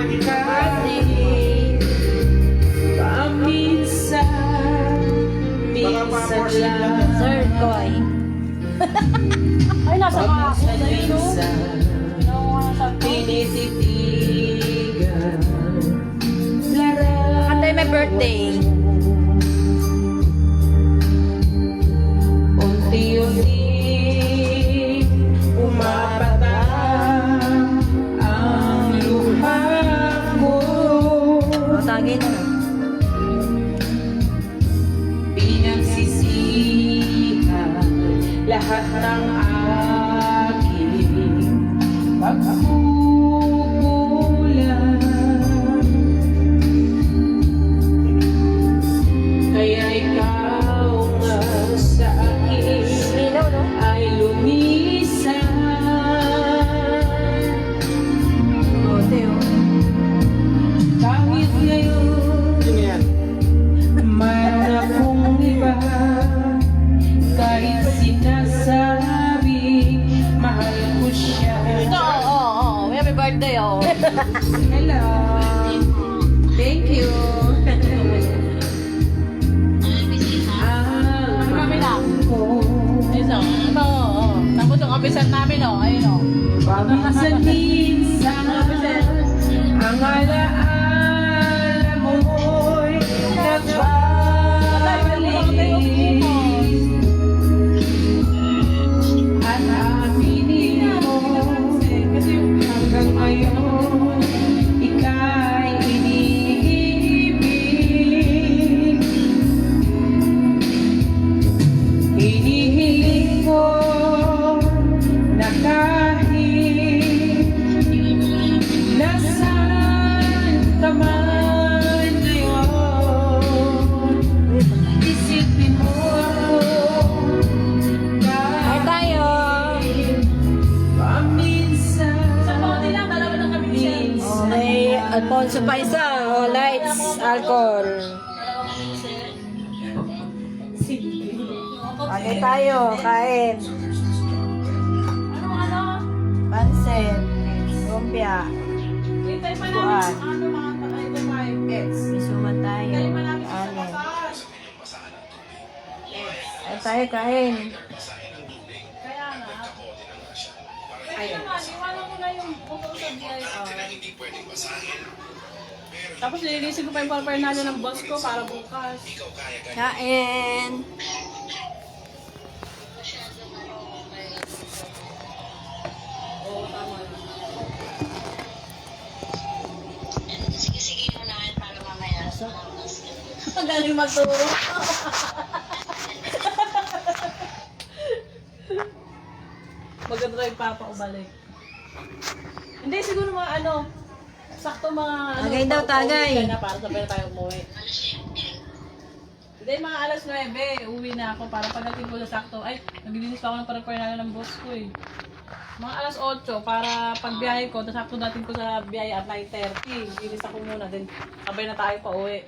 birthday. Paminsan lang. Sir Koy. Ay, nasa ka ako. Tinititigan. Kantay may birthday. Unti-unti umapatang ang luha mo. Tagay na. Pinagsisihan lahat ng aking pagkukulang. Kaya ikaw nga sa akin Linaw, no? ay lumisan. Bote, oh. Kahit ngayon mayroon akong iba, kahit sinasabi mahal ko siya. Ito, oo. May happy birthday, oh. Hello. Thank you. Kami na. Ko Ito, oo. Tapos yung kapisan namin, oh. Ayun, oh. paminsan-minsan ang alaala mo'y nagbabalik. At aminin mo hanggang ngayon ika'y iniibig. Hinihiling ko na kahit nasaan ka man ngayon, isipin mo ako Ay, tayo. paminsan. Oh, may Alfonso pa isa. Oh, lights, alcohol. Okay tayo, kain. Pansit. Lumpia. Kuan. Bisuman tayo. Anin. Ay, tayo, kain. Tapos nililisin ko pa yung paraphernalia ng boss ko para bukas. Kain. Oo, tama. Sige, unahan para mamaya. Ang galing magturo. Mag-drive pa ako balik. Hindi, siguro mga ano, sakto mga ano. Tagay daw, tagay. pauwi ka na para sabay na tayo umuwi. Hindi, mga alas 9, uwi na ako para pagdating ko na sakto. Ay, naglilinis pa ako ng paraphernalia ng boss ko eh. Mga alas 8 para pagbiyahe ko, tapos sakto dating ko sa biyahe at 9:30. Linis ako muna, then sabay na tayo pa uwi.